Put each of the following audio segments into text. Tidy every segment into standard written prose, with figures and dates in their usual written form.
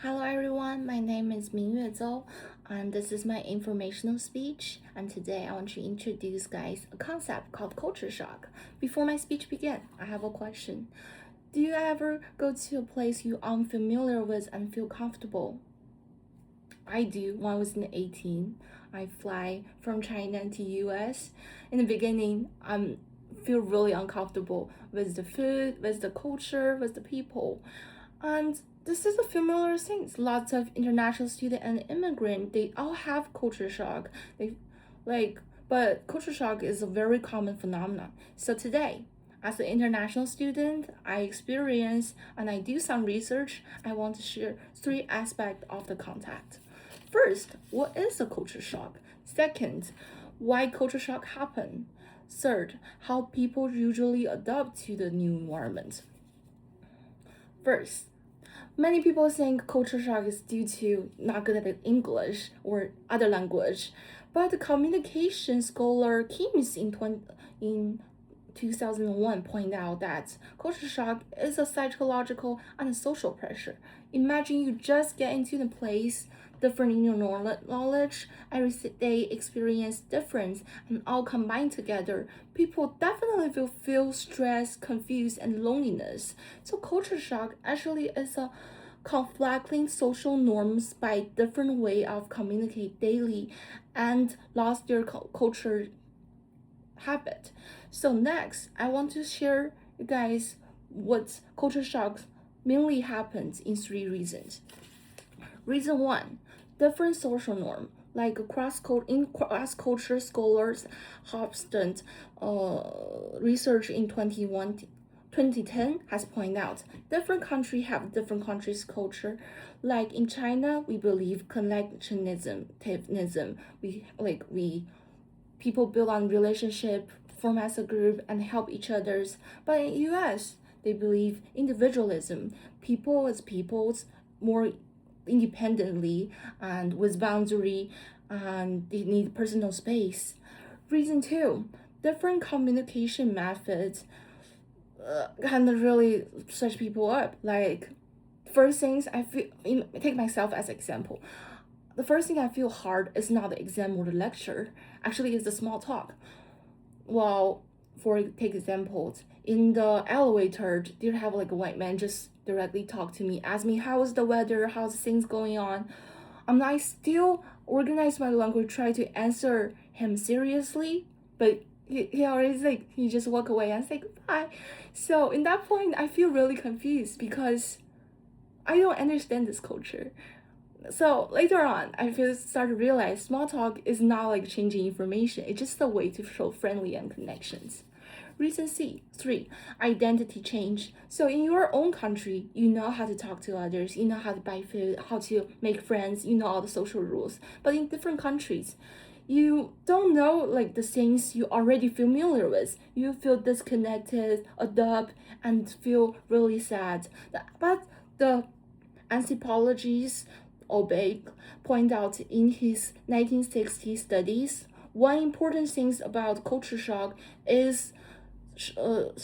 Hello everyone, my name is Ming and this is my informational speech. And today I want to introduce guys a concept called culture shock. Before my speech begins, I have a question. Do you ever go to a place you're unfamiliar with and feel comfortable? I do. When I was in 18, I fly from China to US. In the beginning, I feel really uncomfortable with the food, with the culture, with the people. And this is a familiar thing. Lots of international student and immigrant, they all have culture shock. But culture shock is a very common phenomenon. So today, as an international student, I experience and I do some research. I want to share three aspects of the contact. First, what is a culture shock? Second, why culture shock happen? Third, how people usually adapt to the new environment. First, many people think culture shock is due to not good at English or other language, but the communication scholar Kims in 2001 pointed out that culture shock is a psychological and social pressure. Imagine you just get into the place, different in your knowledge, every day experience difference, and all combined together. People definitely will feel stress, confused, and loneliness. So culture shock actually is a conflicting social norms by different way of communicate daily and lost their culture habit. So next, I want to share you guys what culture shock mainly happens in three reasons. Reason one, different social norm. Like cross-culture scholars Hobson research in 2010 has pointed out different countries have different countries' culture. Like in China, we believe connectionism, we people build on relationship, form as a group, and help each others. But in US, they believe individualism, people as peoples, more independently and with boundary, and they need personal space. Reason two, different communication methods kind of really switch people up. Like first things I feel, take myself as example. The first thing I feel hard is not the exam or the lecture. Actually, it's the small talk. Well, for take examples, in the elevator, there have like a white man just directly talk to me, ask me how's the weather, how's things going on. I still organize my language, try to answer him seriously, but he always like he just walk away and say goodbye. So in that point, I feel really confused because I don't understand this culture. So later on, I start to realize small talk is not like changing information. It's just a way to show friendly and connections. Reason three, identity change. So in your own country, you know how to talk to others, you know how to buy food, how to make friends, you know all the social rules. But in different countries, you don't know like the things you already familiar with. You feel disconnected, adapt, and feel really sad. But the anthropologists Obey pointed out in his 1960 studies, one important thing about culture shock is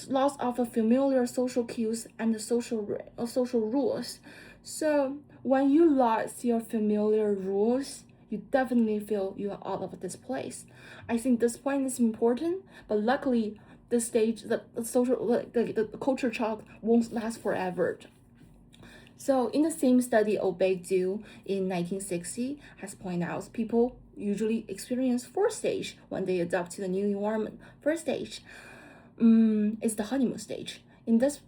loss of a familiar social cues and social rules. So when you lost your familiar rules, you definitely feel you are out of this place. I think this point is important, but luckily the stage, the culture shock won't last forever. So in the same study Obey do in 1960 has pointed out people usually experience four stage when they adapt to the new environment. First stage is the honeymoon stage. In this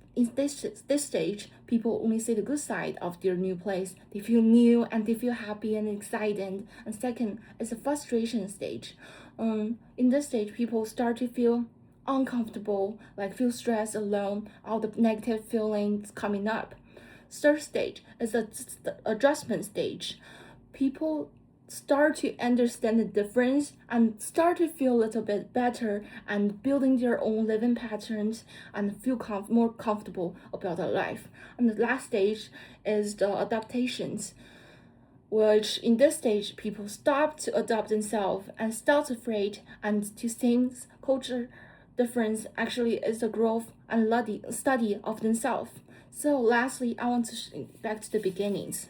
stage, people only see the good side of their new place. They feel new and they feel happy and excited. And second is the frustration stage. In this stage, people start to feel uncomfortable, like feel stressed, alone, all the negative feelings coming up. Third stage is the adjustment stage. People start to understand the difference and start to feel a little bit better and building their own living patterns and feel more comfortable about their life. And the last stage is the adaptations, which in this stage people stop to adopt themselves and start afraid and to think culture difference actually is the growth and study of themselves. So lastly, I want to back to the beginnings.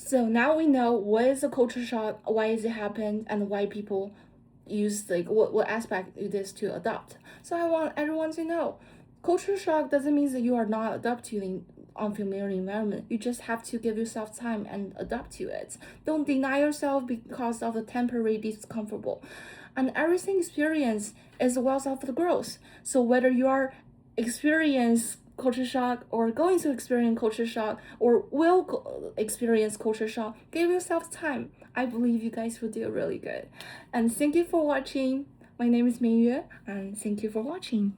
So now we know what is a culture shock, why is it happened, and why people use like what aspect it is to adopt. So I want everyone to know, culture shock doesn't mean that you are not adapting unfamiliar environment. You just have to give yourself time and adapt to it. Don't deny yourself because of the temporary discomfortable. And everything experience is a wealth of the growth. So whether you are experience culture shock or going to experience culture shock or will experience culture shock, give yourself time. I believe you guys will do really good. And thank you for watching. My name is Ming, and thank you for watching.